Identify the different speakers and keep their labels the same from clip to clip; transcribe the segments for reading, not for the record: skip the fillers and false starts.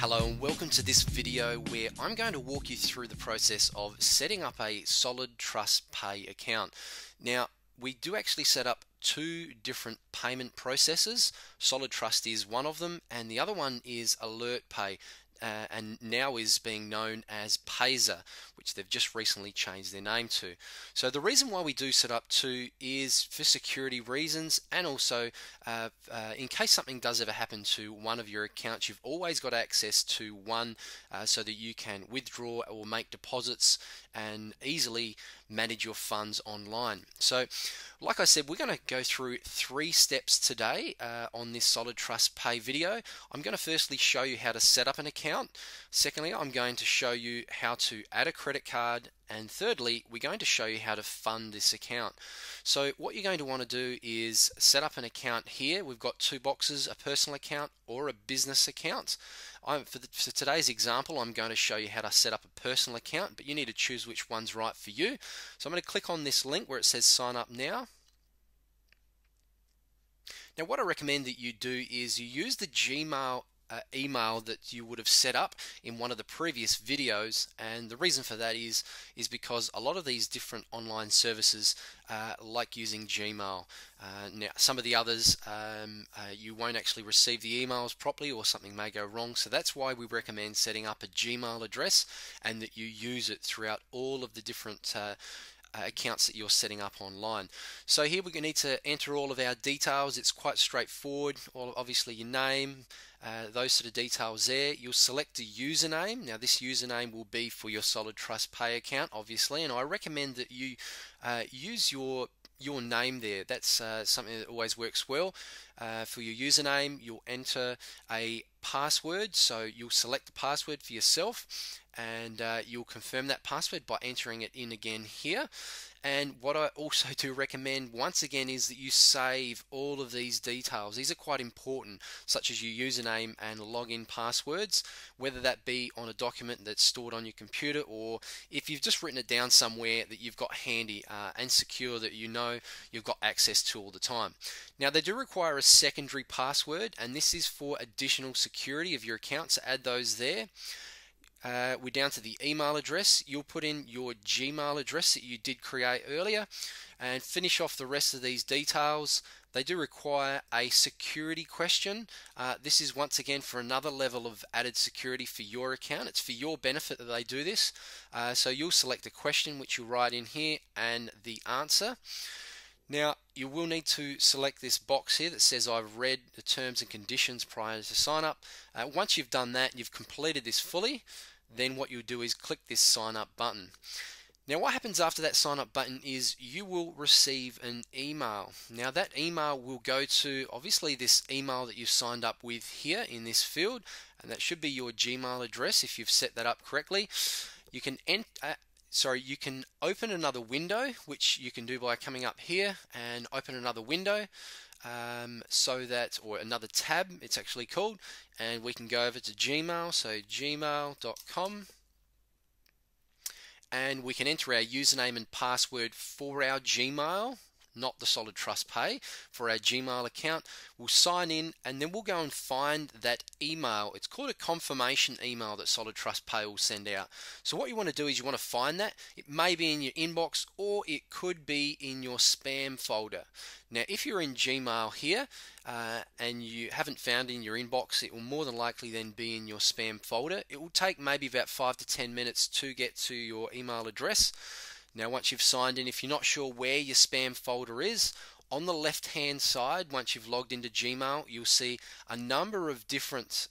Speaker 1: Hello and welcome to this video where I'm going to walk you through the process of setting up a SolidTrustPay account. Now, we do actually set up two different payment processes. SolidTrust is one of them and the other one is AlertPay. And now is being known as Payzer, which they've just recently changed their name to. So the reason why we do set up two is for security reasons, and also in case something does ever happen to one of your accounts, you've always got access to one so that you can withdraw or make deposits and easily manage your funds online. So like I said, we're going to go through 3 steps today on this SolidTrustPay video. I'm going to firstly show you how to set up an account. Secondly, I'm going to show you how to add a credit card. And thirdly, we're going to show you how to fund this account. So what you're going to want to do is set up an account here. We've got 2 boxes, a personal account or a business account. For today's example, I'm going to show you how to set up a personal account, but you need to choose which one's right for you. So I'm going to click on this link where it says sign up now. Now what I recommend that you do is you use the Gmail email that you would have set up in one of the previous videos, and the reason for that is because a lot of these different online services like using Gmail. Now some of the others you won't actually receive the emails properly, or something may go wrong, so that's why we recommend setting up a Gmail address and that you use it throughout all of the different accounts that you're setting up online. So here we're going to need to enter all of our details. It's quite straightforward. Obviously your name, those sort of details there. You'll select a username. Now this username will be for your SolidTrustPay account, obviously, and I recommend that you use your name there. That's something that always works well. For your username, you'll enter a password, so you'll select the password for yourself, and you'll confirm that password by entering it in again here. And what I also do recommend once again is that you save all of these details. These are quite important, such as your username and login passwords, whether that be on a document that's stored on your computer, or if you've just written it down somewhere that you've got handy and secure, that you know you've got access to all the time. Now they do require a secondary password, and this is for additional security of your account, so add those there. We're down to the email address. You'll put in your Gmail address that you did create earlier and finish off the rest of these details. They do require a security question. This is once again for another level of added security for your account. It's for your benefit that they do this. So you'll select a question which you'll write in here and the answer. Now you will need to select this box here that says I've read the terms and conditions prior to sign up. Once you've done that, you've completed this fully, then what you'll do is click this sign up button. Now what happens after that sign up button is you will receive an email. Now that email will go to obviously this email that you've signed up with here in this field, and that should be your Gmail address if you've set that up correctly. You can you can open another window, which you can do by coming up here and open another window, or another tab it's actually called, and we can go over to Gmail, so gmail.com, and we can enter our username and password for our Gmail, not the SolidTrustPay, for our Gmail account. We'll sign in and then we'll go and find that email. It's called a confirmation email that SolidTrustPay will send out. So what you want to do is you want to find that. It may be in your inbox or it could be in your spam folder. Now if you're in Gmail here and you haven't found it in your inbox, it will more than likely then be in your spam folder. It will take maybe about 5 to 10 minutes to get to your email address. Now once you've signed in, if you're not sure where your spam folder is, on the left hand side, once you've logged into Gmail, you'll see a number of different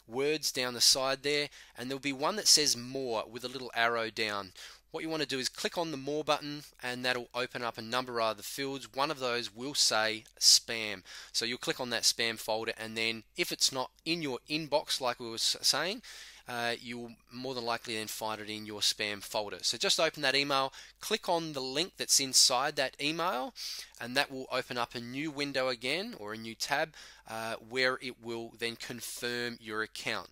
Speaker 1: words down the side there, and there'll be one that says more with a little arrow down. What you want to do is click on the more button, and that'll open up a number of other fields. One of those will say spam. So you'll click on that spam folder, and then if it's not in your inbox like we were saying, you will more than likely then find it in your spam folder. So just open that email, click on the link that's inside that email, and that will open up a new window again, or a new tab, where it will then confirm your account.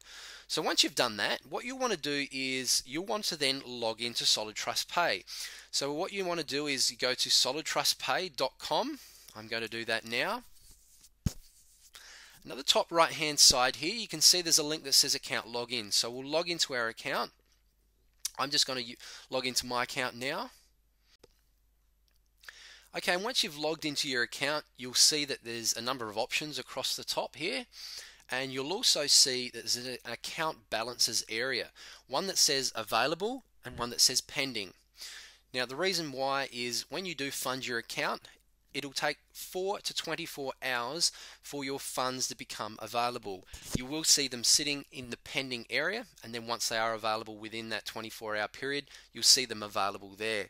Speaker 1: So once you've done that, what you want to do is you want to then log into SolidTrustPay. So what you want to do is you go to solidtrustpay.com. I'm going to do that now. Now the top right hand side here, you can see there's a link that says account login. So we'll log into our account. I'm just going to log into my account now. Okay, and once you've logged into your account, you'll see that there's a number of options across the top here. And you'll also see that there's an account balances area, one that says available and one that says pending. Now the reason why is when you do fund your account, it'll take 4 to 24 hours for your funds to become available. You will see them sitting in the pending area, and then once they are available within that 24-hour period, you'll see them available there.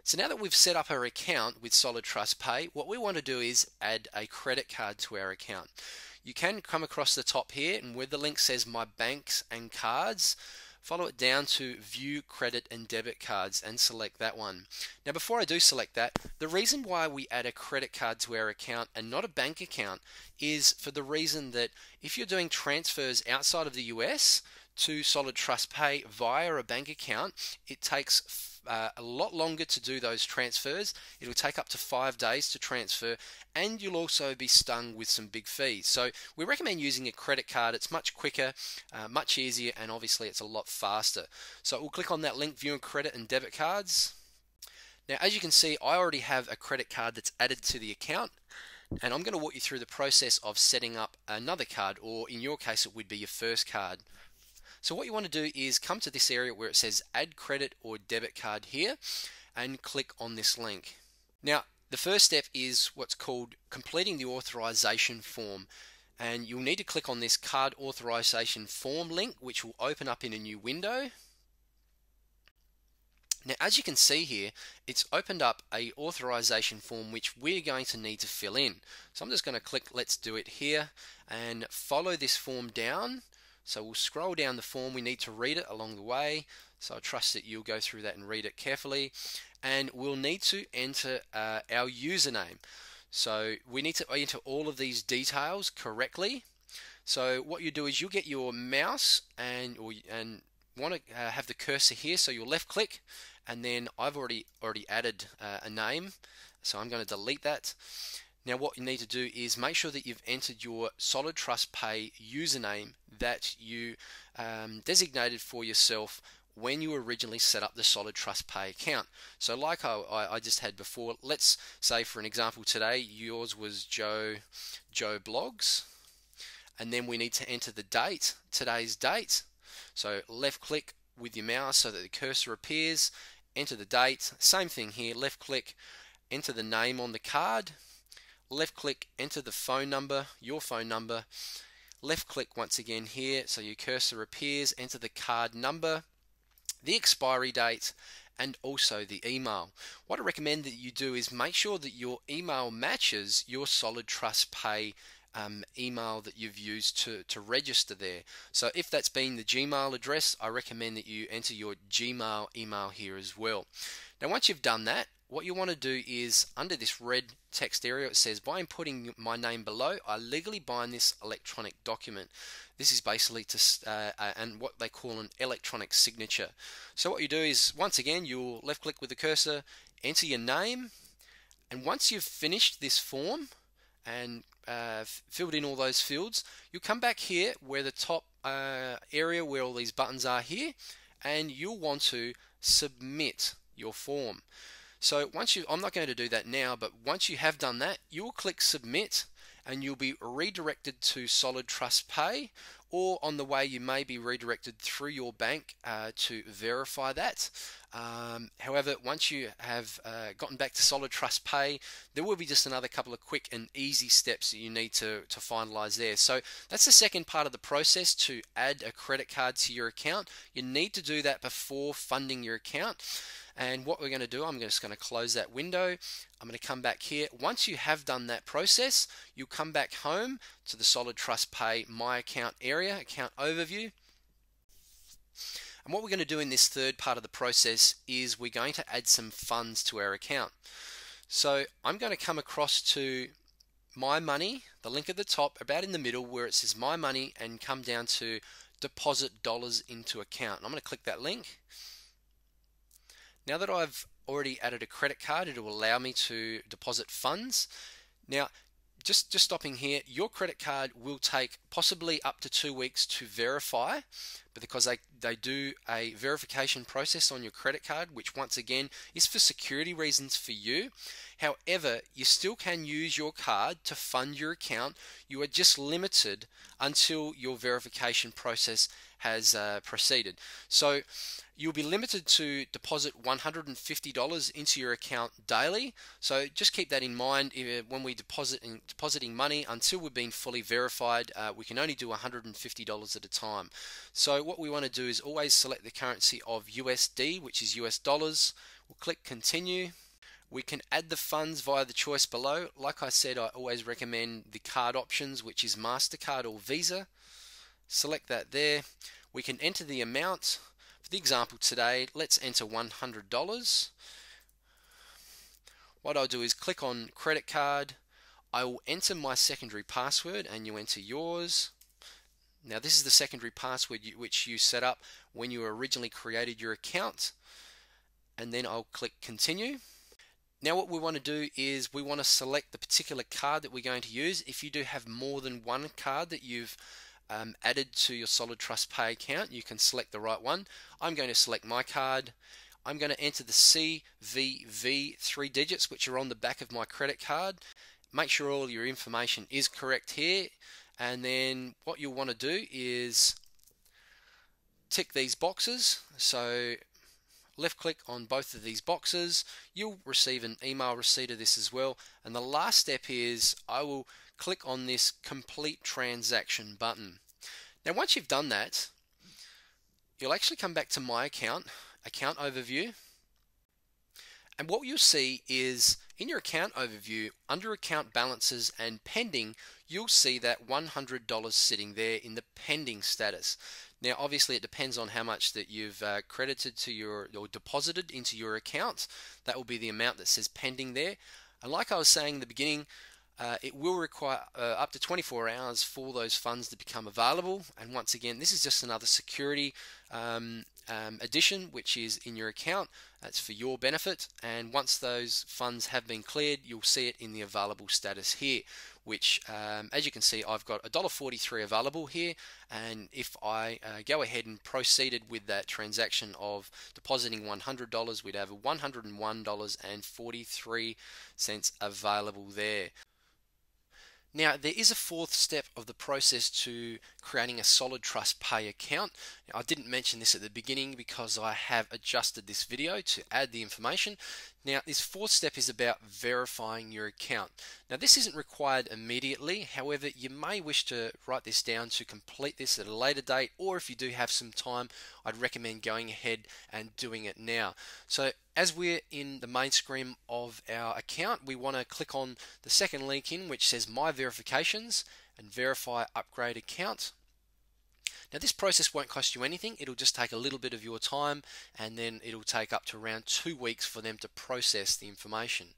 Speaker 1: So now that we've set up our account with SolidTrustPay, what we want to do is add a credit card to our account. You can come across the top here, and where the link says My Banks and Cards, follow it down to View Credit and Debit Cards and select that one. Now before I do select that, the reason why we add a credit card to our account and not a bank account is for the reason that if you're doing transfers outside of the US to SolidTrustPay via a bank account, it takes a lot longer to do those transfers. It'll take up to 5 days to transfer, and you'll also be stung with some big fees. So we recommend using a credit card. It's much quicker, much easier, and obviously it's a lot faster. So we'll click on that link, View Credit and Debit Cards. Now as you can see, I already have a credit card that's added to the account, and I'm going to walk you through the process of setting up another card, or in your case it would be your first card. So what you want to do is come to this area where it says add credit or debit card here and click on this link. Now the first step is what's called completing the authorization form, and you'll need to click on this card authorization form link, which will open up in a new window. Now as you can see here, it's opened up a authorization form which we're going to need to fill in. So I'm just going to click Let's Do It here and follow this form down. So we'll scroll down the form. We need to read it along the way, so I trust that you'll go through that and read it carefully. And we'll need to enter our username. So we need to enter all of these details correctly. So what you do is you'll get your mouse and want to have the cursor here, so you'll left click, and then I've already added a name, so I'm going to delete that. Now what you need to do is make sure that you've entered your SolidTrustPay username that you designated for yourself when you originally set up the SolidTrustPay account. So like I just had before, let's say for an example today yours was Joe Blogs, and then we need to enter the date, today's date. So left click with your mouse so that the cursor appears, enter the date, same thing here, left click, enter the name on the card, left click, enter the phone number, your phone number, left click once again here so your cursor appears, enter the card number, the expiry date, and also the email. What I recommend that you do is make sure that your email matches your SolidTrustPay email that you've used to register there. So if that's been the Gmail address, I recommend that you enter your Gmail email here as well. Now once you've done that, what you want to do is under this red text area it says by inputting my name below I legally bind this electronic document. This is basically and what they call an electronic signature. So what you do is once again you'll left click with the cursor, enter your name, and once you've finished this form and filled in all those fields, you'll come back here where the top area where all these buttons are here, and you'll want to submit your form. So I'm not going to do that now, but once you have done that, you'll click submit and you'll be redirected to SolidTrustPay, or on the way you may be redirected through your bank to verify that. However, once you have gotten back to SolidTrustPay, there will be just another couple of quick and easy steps that you need to finalize there. So that's the second part of the process, to add a credit card to your account. You need to do that before funding your account. And what we're going to do, I'm just going to close that window. I'm going to come back here. Once you have done that process, you'll come back home to the SolidTrustPay My Account area, Account Overview. And what we're going to do in this third part of the process is we're going to add some funds to our account. So I'm going to come across to My Money, the link at the top, about in the middle where it says My Money, and come down to Deposit Dollars into Account. And I'm going to click that link. Now that I've already added a credit card, it will allow me to deposit funds. Now, just stopping here, your credit card will take possibly up to 2 weeks to verify, but because they do a verification process on your credit card, which once again is for security reasons for you. However, you still can use your card to fund your account. You are just limited until your verification process has proceeded. So you'll be limited to deposit $150 into your account daily. So just keep that in mind. When we depositing money, until we've been fully verified, we can only do $150 at a time. So what we want to do is always select the currency of USD, which is US dollars. We'll click continue. We can add the funds via the choice below. Like I said, I always recommend the card options, which is MasterCard or Visa. Select that there. We can enter the amount. For the example today, let's enter $100. What I'll do is click on credit card. I will enter my secondary password and you enter yours. Now this is the secondary password which you set up when you originally created your account. And then I'll click continue. Now what we want to do is we want to select the particular card that we're going to use. If you do have more than one card that you've added to your SolidTrustPay account, you can select the right one. I'm going to select my card. I'm going to enter the CVV 3 digits which are on the back of my credit card. Make sure all your information is correct here, and then what you'll want to do is tick these boxes. So left click on both of these boxes. You'll receive an email receipt of this as well. And the last step is I will click on this complete transaction button. Now once you've done that, you'll actually come back to my account overview, and what you'll see is in your account overview, under account balances and pending, you'll see that $100 sitting there in the pending status. Now obviously it depends on how much that you've credited to or deposited into your account. That will be the amount that says pending there. And like I was saying in the beginning, it will require up to 24 hours for those funds to become available. And once again, this is just another security addition which is in your account. That's for your benefit, and once those funds have been cleared, you'll see it in the available status here, which as you can see, I've got $1.43 available here. And if I go ahead and proceeded with that transaction of depositing $100, we'd have $101.43 available there. Now, there is a fourth step of the process to creating a SolidTrustPay account. Now, I didn't mention this at the beginning because I have adjusted this video to add the information. Now, this fourth step is about verifying your account. Now, this isn't required immediately. However, you may wish to write this down to complete this at a later date, or if you do have some time, I'd recommend going ahead and doing it now. So, as we're in the main screen of our account, we want to click on the second link in which says My Verifications and Verify Upgrade Account. Now this process won't cost you anything. It'll just take a little bit of your time, and then it'll take up to around 2 weeks for them to process the information.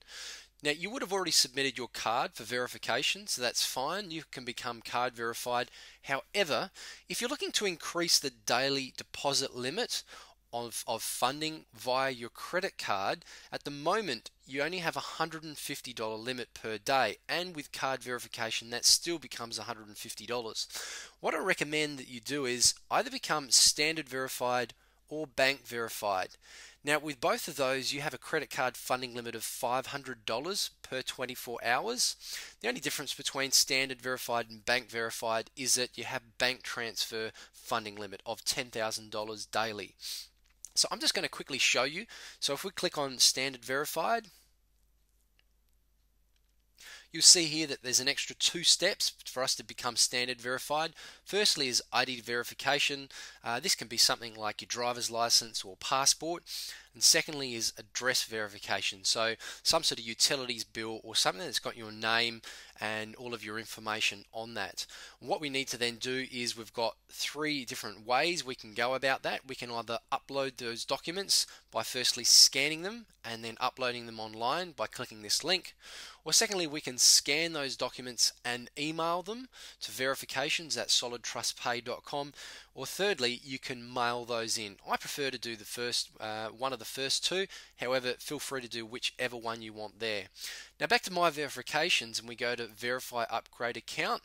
Speaker 1: Now you would have already submitted your card for verification, so that's fine. You can become card verified. However, if you're looking to increase the daily deposit limit of funding via your credit card, at the moment you only have a $150 limit per day, and with card verification that still becomes $150. What I recommend that you do is either become standard verified or bank verified. Now with both of those, you have a credit card funding limit of $500 per 24 hours. The only difference between standard verified and bank verified is that you have bank transfer funding limit of $10,000 daily. So I'm just going to quickly show you. So if we click on standard verified, you'll see here that there's an extra 2 steps for us to become standard verified. Firstly is ID verification. This can be something like your driver's license or passport. And secondly is address verification. So some sort of utilities bill or something that's got your name and all of your information on that. What we need to then do is we've got 3 different ways we can go about that. We can either upload those documents by firstly scanning them and then uploading them online by clicking this link. Or secondly, we can scan those documents and email them to verifications@solidtrustpay.com. Or thirdly, you can mail those in. I prefer to do the first one of the first two. However, feel free to do whichever one you want there. Now back to my verifications, and we go to verify upgrade account.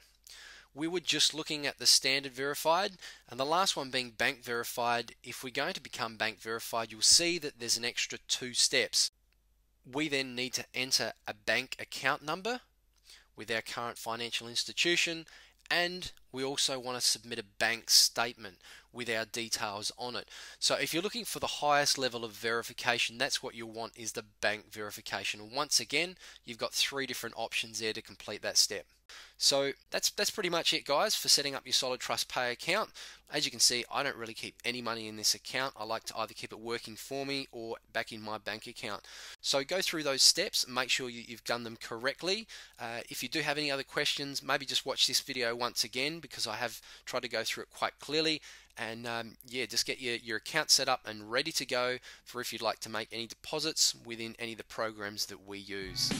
Speaker 1: We were just looking at the standard verified, and the last one being bank verified. If we're going to become bank verified, you'll see that there's an extra 2 steps. We then need to enter a bank account number with our current financial institution, and we also want to submit a bank statement with our details on it. So if you're looking for the highest level of verification, that's what you'll want, is the bank verification. And once again, you've got 3 different options there to complete that step. So that's pretty much it, guys, for setting up your SolidTrustPay account. As you can see, I don't really keep any money in this account. I like to either keep it working for me or back in my bank account. So go through those steps and make sure you've done them correctly. If you do have any other questions, maybe just watch this video once again, because I have tried to go through it quite clearly. And yeah, just get your account set up and ready to go for if you'd like to make any deposits within any of the programs that we use.